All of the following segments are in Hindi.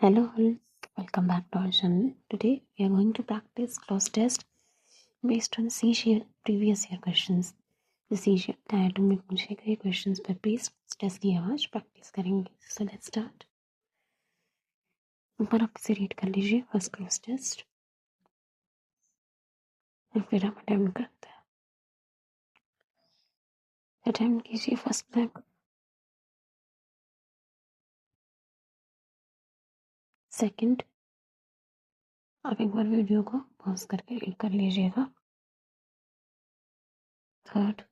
Hello all, welcome back to our channel. Today we are going to practice cloze test based on CGL previous year questions. The CGL tyre में पूछे गए questions पर based test की आज practice करेंगे. So let's start. ऊपर आप इसे read कर लीजिए first cloze test. फिर हम attempt करते हैं. Attempt कीजिए first blank. Second, आप एक बार वीडियो को पॉज करके रीड कर लीजिएगा. Third,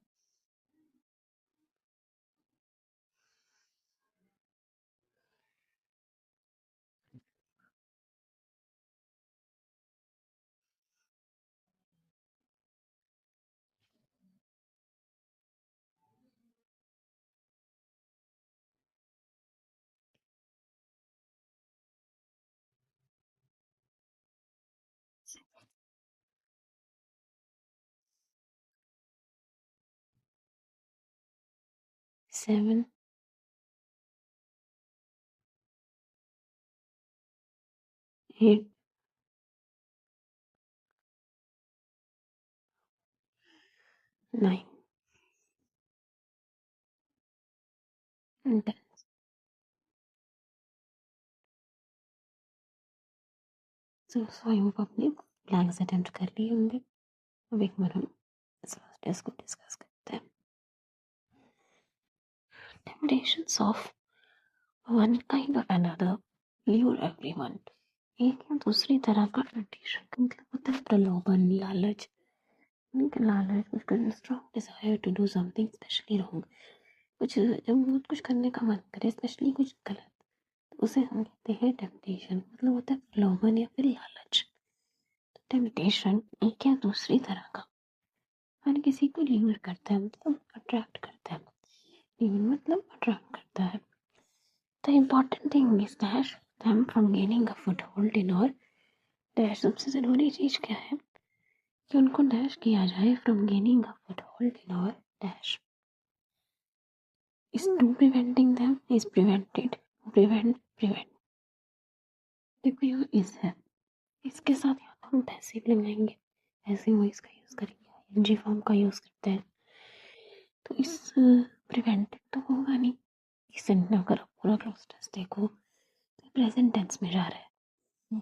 7, 8, 9 and 10. So स्वयं को अपने ब्लैंक्स अटेम्प्ट कर लिए होंगे. अब एक बार हम इस टेस्ट को डिस्कस करते हैं. Temptations of one kind or another lure everyone. एक या दूसरी तरह का टेम्पटेशन का मतलब होता है प्रलोभन, लालच. लालच कुछ strong desire to do something specially wrong. कुछ जब बहुत कुछ करने का मन करे स्पेशली कुछ गलत, तो उसे हम कहते हैं टेम्पटेशन. मतलब होता है प्रलोभन या फिर लालच. टेम्पटेशन एक या दूसरी तरह का हर किसी को ल्यूर करता है, मतलब अट्रैक्ट करता है. ल्यूर मतलब अट्रैक्ट करता है. The important thing is that them from gaining a foothold in our dash. सबसे ज़रूरी चीज़ क्या है कि उनको डैश किया जाए from gaining a foothold in our dash. Is to preventing them is prevented. prevent. देखो यहाँ इस है, इसके साथ यहाँ तो हम पैसिव लगाएंगे, ऐसे वॉइस का यूज़ करेंगे, एनजी फॉर्म का यूज़ करते हैं. तो इस प्रिवेंटेड तो होगा नहीं. इस सेंटेंस अगर आप पूरा क्लोज टेस्ट देखो तो प्रेजेंट टेंस में जा रहा है.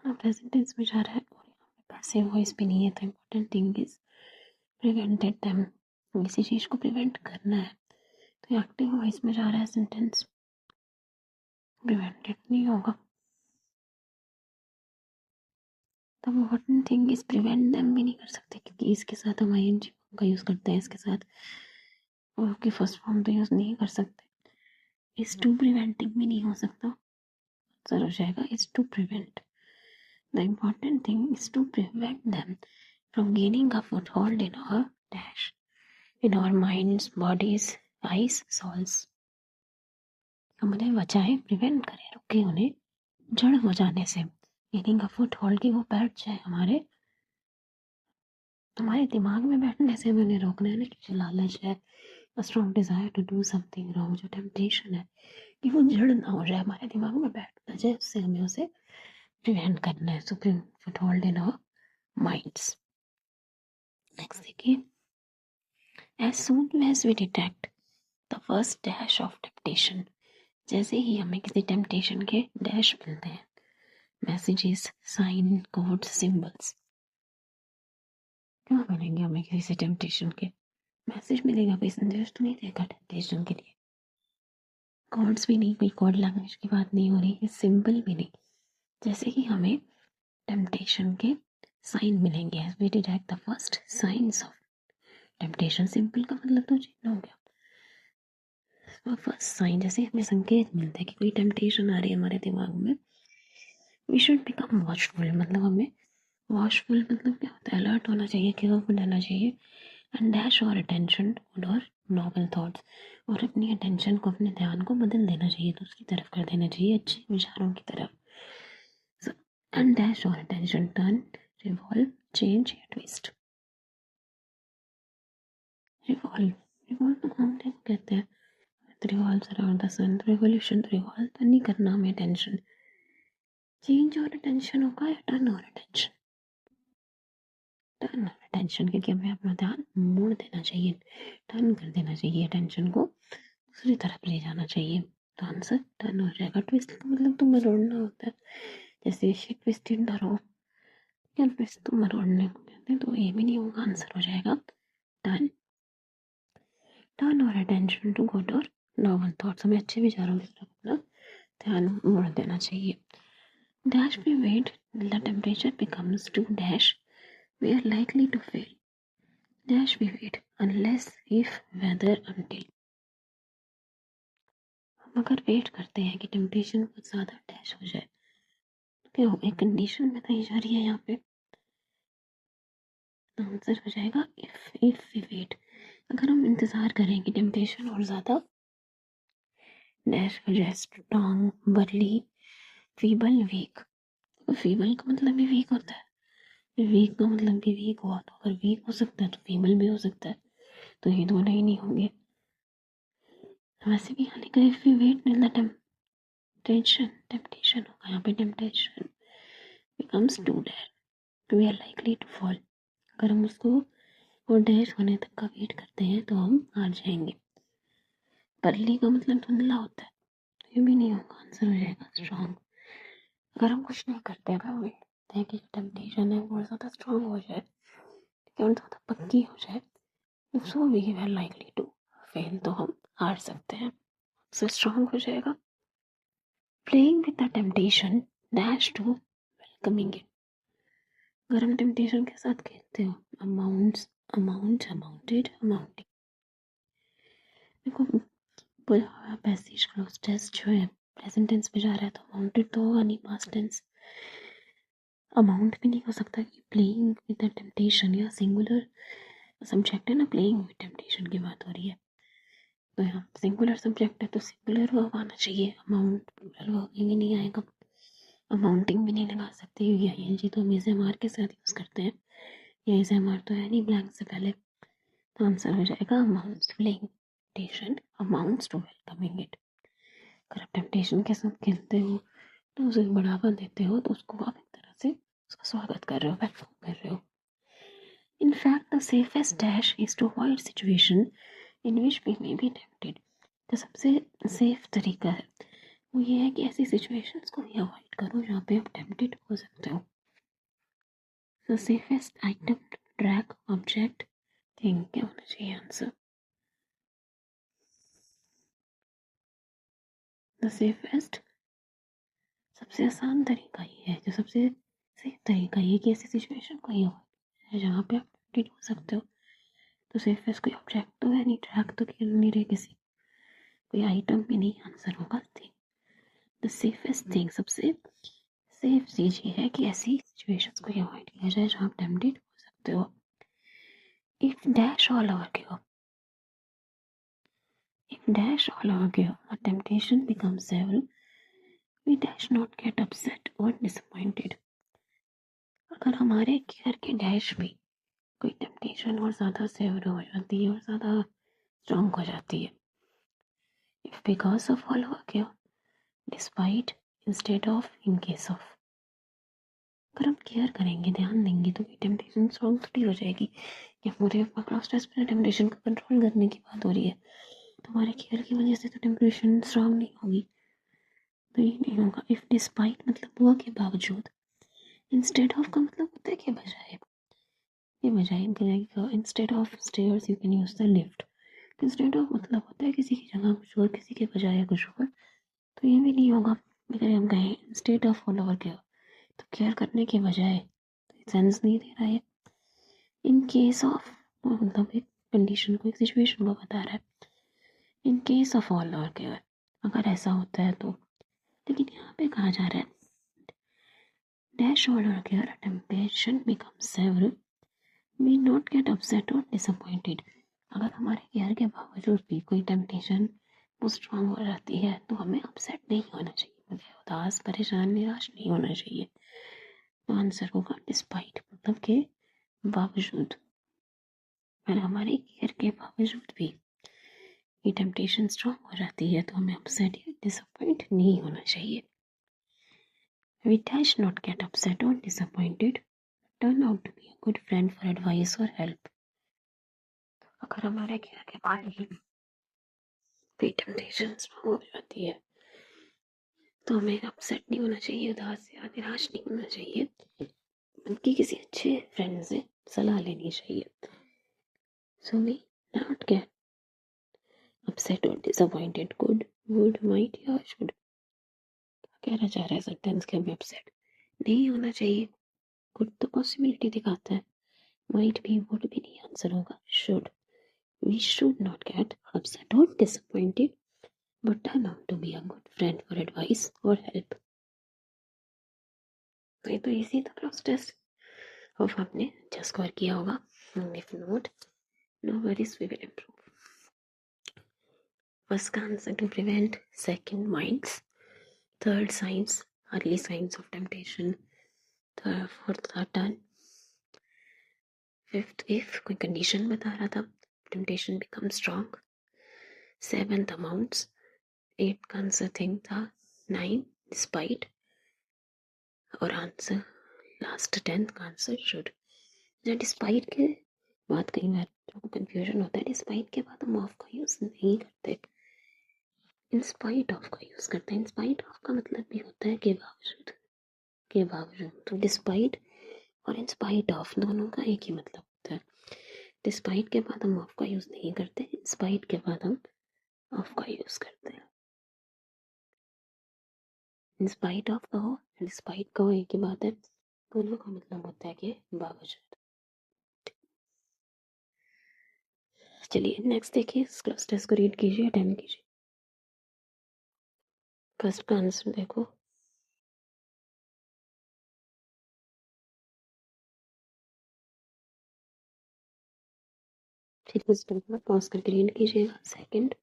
प्रेजेंट टेंस में जा रहा है और यहाँ पे पैसिव वॉइस भी नहीं है. तो important thing is prevented them. किसी चीज़ को प्रिवेंट करना है तो एक्टिव वॉइस में जा रहा है सेंटेंस, प्रिवेंटेड नहीं होगा. तो important thing is prevent them भी नहीं कर सकते क्योंकि इसके साथ हम आईएनजी का यूज़ करते हैं, इसके साथ और की फर्स्ट फॉर्म तो यूज़ नहीं कर सकते. इज टू प्रिवेंटिंग भी नहीं हो सकता, आंसर हो जाएगा is to prevent. The important thing is to prevent them from gaining a foothold in our dash, in our minds, bodies, eyes, souls. हम उन्हें बचाएं, प्रिवेंट करें, रोकें उन्हें जड़ हो जाने से. गेनिंग अ फुटहोल्ड की वो बैठ जाए हमारे दिमाग में बैठने से हमें उन्हें रोकना है ना. कि जो लालच है, strong desire to do something wrong, जो टेम्पटेशन है कि वो जड़ ना हो जाए, हमारे दिमाग में बैठ ना जाए, उससे हमें उसे प्रिवेंट करना है. So foothold in our minds. Next देखिए, as soon as we detect the first dash of temptation, जैसे ही हमें किसी टेम्पटेशन के डैश मिलते हैं, मैसेजेस, साइन, कोड्स, सिंबल्स. क्या मिलेंगे हमें किसी से टेम्पटेशन के? मैसेज मिलेगा, कोई संदेश तो नहीं देगा टेम्पटेशन के लिए. कोड्स भी नहीं, कोई कोड लैंग्वेज की बात नहीं हो रही है. सिंबल भी नहीं. जैसे ही हमें टेम्पटेशन के साइन मिलेंगे, as we detect the first signs of temptation. Simple का मतलब तो चेंज हो गया. फर्स्ट साइन, जैसे हमें संकेत मिलता है कि कोई टेम्पटेशन आ रही है हमारे दिमाग में, वी शुड बिकम वॉचफुल. मतलब हमें वॉचफुल मतलब क्या होता है? अलर्ट होना चाहिए, केयरफुल रहना चाहिए. एंड डैश और अटेंशन और नॉवल थॉट्स, और अपनी अटेंशन को, अपने ध्यान को बदल देना चाहिए, दूसरी तरफ कर देना चाहिए, अच्छे विचारों की तरफ. एंड डैश और अटेंशन, टर्न, रिवॉल्व, चेंज या ट्विस्ट. रिवॉल्व तो हम कहते हैं earth revolves around the sun, revolution revolve, तो नहीं करना हमें टेंशन। चेंज और टेंशन होगा या टर्न और टेंशन? टर्न और टेंशन, क्योंकि हमें अपना ध्यान मोड़ देना चाहिए, टर्न कर देना चाहिए, टेंशन को दूसरी तरफ ले जाना चाहिए। तो आंसर टर्न हो जाएगा। ट्विस्ट का मतलब तो मरोड़ना होता है, जैसे शी ट्विस्टेड द रोप, या ट्विस्ट तो मरोड़ने को कहते हैं, तो ये भी नहीं होगा, आंसर हो जाएगा टर्न। टर्न और अटेंशन टू गुड और नॉर्मल थॉट्स, हमें अच्छे विचारों की तरफ अपना ध्यान मोड़ देना चाहिए। Dash we wait till the temperature becomes too dash, we are likely to fail. Dash we wait unless if whether until, हम अगर वेट करते हैं कि टेम्पटेशन बहुत ज़्यादा डैश हो जाए, तो क्या हो, एक कंडीशन बताई जा रही है यहाँ पे, तो आंसर हो जाएगा इफ वी वेट, अगर हम इंतज़ार करें कि टेम्पटेशन और ज़्यादा डैश हो जाए, स्ट्रॉन्ग, बर्ली, फीबल, वीक। तो फीबल का मतलब भी वीक होता है, वीक का मतलब भी वीक हुआ, तो अगर वीक हो सकता है तो फीबल भी हो सकता है, तो ये दोनों ही नहीं होंगे। वैसे भी यहाँ लिखा है if we wait till the temptation होगा यहाँ पे, temptation becomes too dash we are likely to fall, अगर हम उसको वो डैश होने तक का वेट करते हैं तो हम हार जाएंगे। परली का मतलब धुंधला होता है, तो ये भी नहीं होगा, आंसर हो जाएगा स्ट्रॉन्ग। अगर हम कुछ नहीं करते, अगर हम वेट करते हैं कि टेम्पटेशन है बहुत ज़्यादा स्ट्रॉन्ग हो जाए, और ज़्यादा पक्की हो जाए, so we are likely to fail, तो हम हार सकते हैं, सो स्ट्रॉन्ग हो जाएगा। Playing with the temptation dash to welcoming it, अगर हम टेम्पटेशन के साथ खेलते हो, अमाउंट्स, अमाउंट, अमाउंटेड, अमाउंटिंग, देखो पैसेज क्लोज टेस्ट जो है प्रेजेंट टेंस में जा रहा है, तो अमाउंटेड तो होगा नहीं, पास्ट टेंस, अमाउंट भी नहीं हो सकता कि प्लेइंग विद द टेम्पटेशन, या सिंगुलर सब्जेक्ट है ना, प्लेइंग विद टेम्पटेशन की बात हो रही है, तो यहाँ सिंगुलर सब्जेक्ट है तो सिंगुलर वर्ब आना चाहिए, अमाउंट प्लूरल वर्ब भी नहीं आएगा, अमाउंटिंग भी नहीं लगा सकते क्योंकि आईएनजी तो हम इज़एमआर के साथ यूज़ करते हैं, ये इज़एमआर तो है नहीं ब्लैंक से पहले, तो आंसर हो जाएगा amounts, playing temptation amounts to welcoming it. अगर आप टेम्पटेशन के साथ खेलते हो तो उसे बढ़ावा देते हो, तो उसको आप एक तरह से उसका स्वागत कर रहे हो, वेलकम कर रहे हो। In fact, the safest dash is to avoid situation in which we may be tempted. तो सबसे सेफ तरीका है वो ये है कि ऐसी सिचुएशंस को ही अवॉइड करो जहाँ पे आप टेम्पटेड हो सकते हो। The safest item, track, object, thing, क्या होना चाहिए आंसर? The safest, सबसे आसान तरीका ये है, जो सबसे सेफ तरीका ये कि ऐसी सिचुएशन को ही अवॉइड है जहाँ पे आप टेम्पटेड हो सकते हो। तो सेफेस्ट कोई ऑब्जेक्ट तो है नहीं, ट्रैक तो खेल नहीं रहे किसी, कोई आइटम भी नहीं, आंसर होगा थिंग। द सेफेस्ट थिंग, सबसे सेफ चीज ये है कि ऐसी सिचुएशंस को अवॉइड किया जाए जहाँ आप टेम्पटेड हो सकते हो। If dash all over give, if dash all over give a temptation becomes several, we dash not get upset or disappointed, अगर हमारे केयर के डैश भी कोई टेम्पटेशन और ज़्यादा सेवर हो जाती है और ज़्यादा स्ट्रॉन्ग हो जाती है, if because of all over give, despite, instead of, in case of, अगर हम केयर करेंगे, ध्यान देंगे, तो टेम्पटेशन स्ट्रॉन्ग थोड़ी हो जाएगी कि हमारे क्रॉस टेस्ट में टेम्पटेशन को कंट्रोल करने की बात हो रही है, तो हमारे केयर की वजह से तो टेम्पटेशन स्ट्रॉन्ग नहीं होगी, तो ये नहीं होगा। इफ डिस्पाइट मतलब हुआ के बावजूद, इंस्टेड ऑफ का मतलब होता है कि बजाय, ये बजाय, instead of stairs you can use the lift, instead of मतलब होता है किसी की जगह कुछ और, किसी के बजाय कुछ और, तो ये भी नहीं होगा। अगर हम कहें instead of follow over care, तो केयर करने के बजाय, तो सेंस नहीं दे रहा है। इन केस ऑफ मतलब एक कंडीशन को, एक सिचुएशन को बता रहा है, in case of all over care, अगर ऐसा होता है तो, लेकिन यहाँ पे कहा जा रहा है dash all over care temptation becomes several, we not get upset और डिसअपॉइंटेड, अगर हमारे केयर के बावजूद भी कोई टेम्पटेशन वो स्ट्रांग हो जाती है तो हमें अपसेट नहीं होना चाहिए, मुझे उदास, परेशान, निराश नहीं होना चाहिए, तो आंसर होगा डिस्पाइट, मतलब के बावजूद, और हमारे केयर के बावजूद भी, ये टेम्पटेशन स्ट्रॉन्ग हो जाती है तो हमें अपसेट या डिसअपॉइंट नहीं होना चाहिए. We dash not get upset or disappointed. Turn out to be a good friend for advice or help. अगर हमारे घर के बाद ही कोई टेम्पटेशन स्ट्रॉन्ग हो जाती है तो हमें अपसेट नहीं होना चाहिए, उदास या निराश नहीं होना चाहिए, बल्कि किसी अच्छे फ्रेंड से सलाह लेनी चाहिए. So we not get upset or disappointed. Good, would, might या should. क्या कहना चाह रहा है सेंटेंस के हमें अपसेट नहीं होना चाहिए. गुड तो पॉसिबिलिटी दिखाता है, माइट भी वुड भी नहीं आंसर होगा. Should, we should not get upset और disappointed but turn out to be a good friend for advice और हेल्प. तो ये तो इजी था क्रॉस टेस्ट. अब आपने अच्छा स्कोर किया होगा. If not, no worries, we will improve. First का answer to prevent, second minds, third science, early science of temptation, fourth था टर्न, फिफ्थ इफ कोई कंडीशन बता रहा था temptation become strong, seventh amounts, eight का आंसर थिंग था, नाइन डिस्पाइट, और आंसर लास्ट टेंथ का आंसर शुड. जब डिस्पाइट के बाद कई बार जो कंफ्यूजन होता है, डिस्पाइट के बाद हम ऑफ का यूज नहीं करते, इंस्पाइट ऑफ का यूज करते हैं. इंस्पाइट ऑफ का मतलब भी होता है के बावजूद, के बावजूद. तो डिस्पाइट और इंस्पाइट ऑफ दोनों का एक ही मतलब होता है. डिस्पाइट के बाद हम ऑफ का यूज नहीं करते, इंस्पाइट के बाद हम ऑफ का यूज करते हैं. इंस्पाइट ऑफ कहो, डिस्पाइट कहो, एक ही बात है. दोनों का मतलब होता है कि बावजूद. चलिए नेक्स्ट देखिए, इस क्लास टेस्ट को रीड कीजिए, अटेम्प्ट कीजिए. फर्स्ट का आंसर देखो. फिर उस पर पॉज करके रीड कीजिएगा. Second,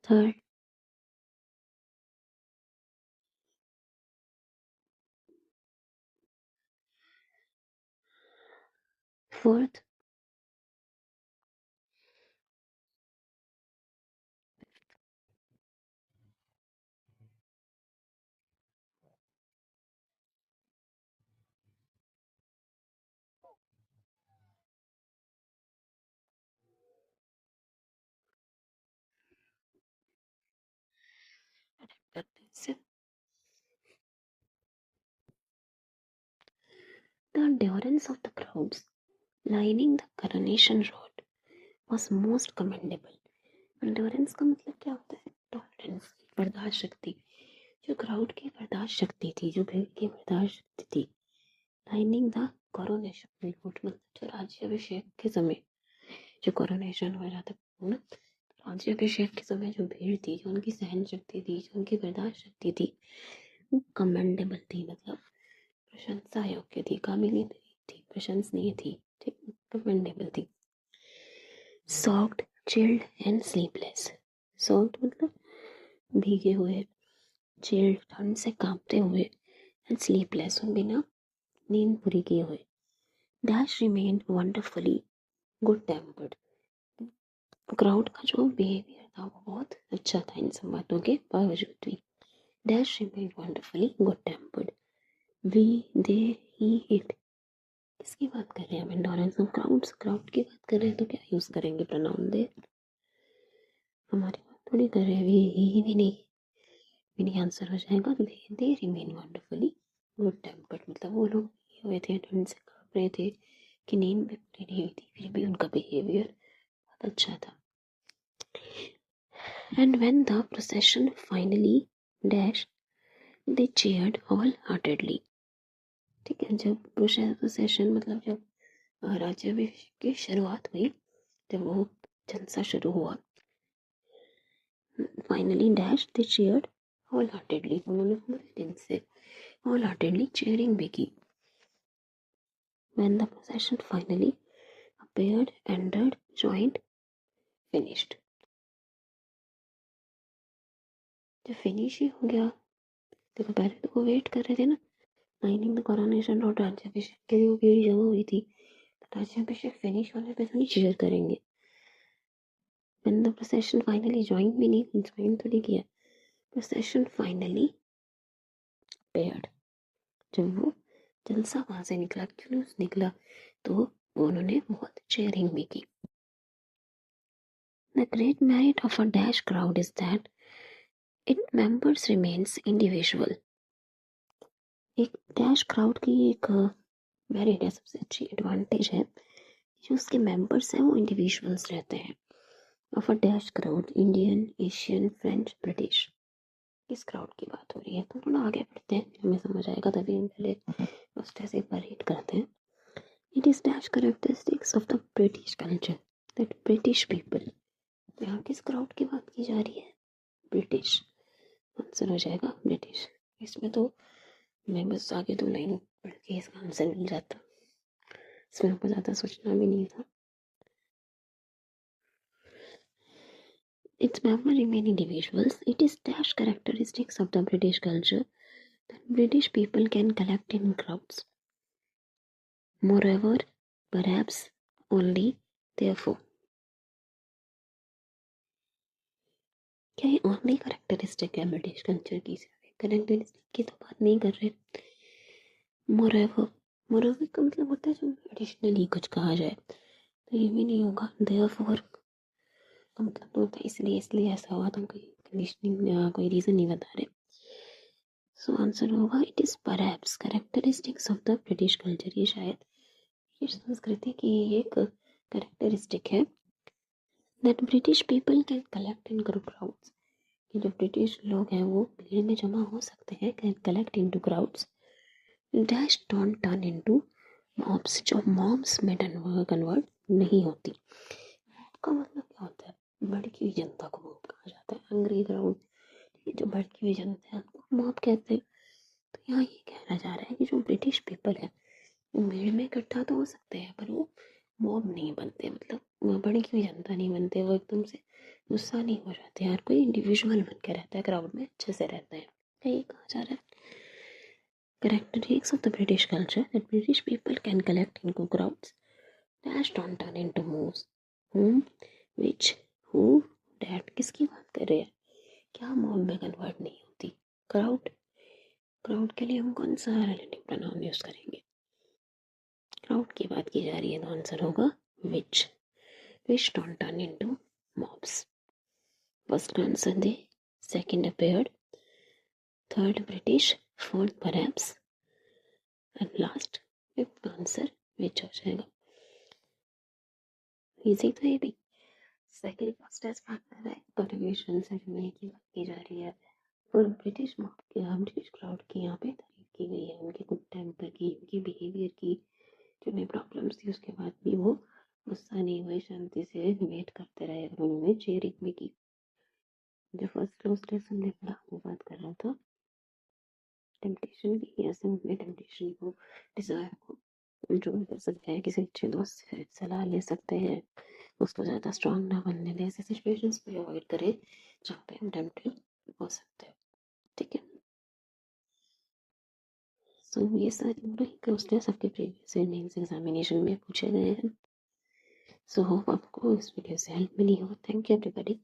third, fourth, The endurance of the crowds lining the coronation road was most commendable. endurance का मतलब क्या होता है? टॉलरेंस, बर्दाश्त शक्ति. जो क्राउड की बर्दाश्त शक्ति थी, जो भीड़ की बर्दाश्त शक्ति थी. लाइनिंग द कोरोनेशन रोड मतलब जो राज्याभिषेक के समय जो कोरोनेशन हो जाता है ना, राज्याभिषेक के समय जो भीड़ थी, जो उनकी सहन शक्ति थी, जो उनकी बर्दाश्त शक्ति थी, वो कमेंडेबल थी. मतलब प्रशंसा योग्य थी, काबिलियत थी, प्रशंसनीय थी, ठीक, कमेंडेबल थी. Socked, chilled and sleepless. Socked मतलब भीगे हुए, चिल्ड ठंड से कांपते हुए, एंड स्लीपलेस बिना नींद पूरी किए हुए. Dash remained wonderfully good tempered. Crowd का जो बिहेवियर था वो बहुत अच्छा था इन सब बातों के बावजूद भी. Dash remained wonderfully good tempered. We, they, he, it. किसकी बात कर रहे हैं हम? एंडोरेंस ऑफ क्राउड्स, क्राउड की बात कर रहे हैं तो क्या यूज करेंगे? प्रोनाउन दे. हमारी बात थोड़ी कर रहे हैं. ही भी नहीं आंसर हो जाएगा. They remain wonderfully good tempered मतलब वो लोग हुए थे, ठंड से कांप रहे थे, कि नींद भी पूरी नहीं हुई थी, फिर भी उनका बिहेवियर बहुत अच्छा था. And when the procession finally dash they cheered all heartedly. ठीक है, जब प्रोसेशन मतलब जब राज्याभिषेक की शुरुआत हुई, जब वो जलसा शुरू हुआ, finally dash they cheered whole heartedly, उन्होंने पूरे दिन से होल हार्टेडली चीयरिंग भी की. When the procession finally appeared, entered, joined, finished. जब फिनिश ही हो गया देखो पहले तो वो वेट कर रहे थे ना, माइनिंग द कोरोनेशन और राज्याभिषेक के लिए वो भीड़ जमा हुई थी, तो राज्याभिषेक फिनिश होने पे थोड़ी चीयर करेंगे। When the procession finally joined, भी नहीं ज्वाइन तो नहीं किया, procession finally appeared, जब वो जलसा वहां से निकला, जुलूस निकला, तो उन्होंने बहुत चेयरिंग भी की। The great merit of a dash crowd is that its members remains individual. एक डैश क्राउड की एक मेरिट है, सबसे अच्छी एडवांटेज है, जो उसके मेंबर्स हैं वो इंडिविजुअल्स रहते हैं। Of a dash crowd, Indian, Asian, French, British, किस क्राउड की बात हो रही है? तो थोड़ा आगे बढ़ते हैं, हमें समझ आएगा, तभी हम पहले फर्स्ट ऐसे एक बार रीड करते हैं। It is dash characteristics of the British culture that British people, यहाँ किस क्राउड की बात की जा रही है? ब्रिटिश, आंसर हो जाएगा ब्रिटिश। इसमें तो मैं बस आगे 2 लाइन पढ़ के इसका आंसर मिल जाता, इसमें हमको ज़्यादा सोचना भी नहीं था। Its members remain individuals. It is dash characteristics of the British culture that British people can collect in crowds. Moreover, perhaps only therefore. क्या ये ओनली करेक्टरिस्टिक है ब्रिटिश कल्चर की? करेक्टरिस्टिक की तो बात नहीं कर रहे। मोरेवर, मोरेवर का मतलब होता है जब एडिशनली कुछ कहा जाए, तो ये भी नहीं होगा। देयरफॉर का मतलब तो होता है इसलिए ऐसा हुआ, तो हम कोई कंडीशनिंग कोई रीज़न नहीं बता रहे। सो आंसर होगा it is perhaps characteristics of the British culture. ये शायद ये संस्कृति की एक कैरेक्टरिस्टिक है that British people can collect in crowds, कि जो ब्रिटिश लोग हैं वो भीड़ में जमा हो सकते हैं, can collect into crowds, dash don't turn into mobs, जो मॉब्स में कन्वर्ट नहीं होती। का मतलब क्या होता है? भड़की हुई जनता को मॉब कहा जाता है, एंग्री क्राउड, ये जो भड़की हुई जनता है उनको मॉब कहते हैं। तो यहाँ ये कहना जा रहा है कि जो ब्रिटिश पीपल है वो भीड़ में इकट्ठा तो हो सकते हैं, पर वो मॉब नहीं बनते, मतलब वो भड़की हुई जनता नहीं बनते, वो एकदम से गुस्सा नहीं हो जाते। हर कोई इंडिविजुअल बन के रहता है, क्राउड में अच्छे से रहता है। यही कहा जा रहा है। Characteristics of the British culture that British people can collect into crowds, dash don't turn into moves, whom, which, who, that, किसकी बात कर रहे हैं? क्या मॉब में कन्वर्ट नहीं होती? क्राउड, क्राउड के लिए हम कौन सा रिलेटिव प्रोनाउन यूज करेंगे? क्राउड की बात की जा रही है, तो आंसर होगा which don't turn into mobs. First answer they, second appeared, third British, fourth perhaps, and last fifth answer which हो जाएगा। इजी तो ये भी। सेकंड फर्स्ट एज पार्टनर है, कंट्रीब्यूशन सेरेमनी की बात की जा रही है, और ब्रिटिश ब्रिटिश क्राउड की यहाँ पे तारीफ की गई है, उनके गुड टेम्पर की, उनकी बिहेवियर की, जो उन्हें प्रॉब्लम्स थी उसके बाद भी वो गुस्सा नहीं हुए, शांति से वेट करते रहे, और उन्होंने चेयरिंग भी की। जो फर्स्ट क्लोज टेस्ट हमने पढ़ा वो बात कर रहा था टेम्पटेशन की, ऐसे अपने टेम्पटेशन को, डिजायर को कंट्रोल कर सकते हैं, किसी अच्छे दोस्त से सलाह ले सकते हैं, उसको ज़्यादा स्ट्रांग ना बनने दें, ऐसे सिचुएशंस को अवॉइड करें जहाँ पे हम टेम्पटेड हो सकते हैं। ठीक है, सो ये सारी क्लोज टेस्ट आपके प्रीवियस मेंस एग्जामिनेशन में पूछे गए हैं। सो होप आपको इस वीडियो से हेल्प मिली हो। Thank you everybody,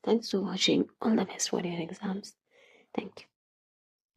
thanks for watching, all the best for your exams, thank you.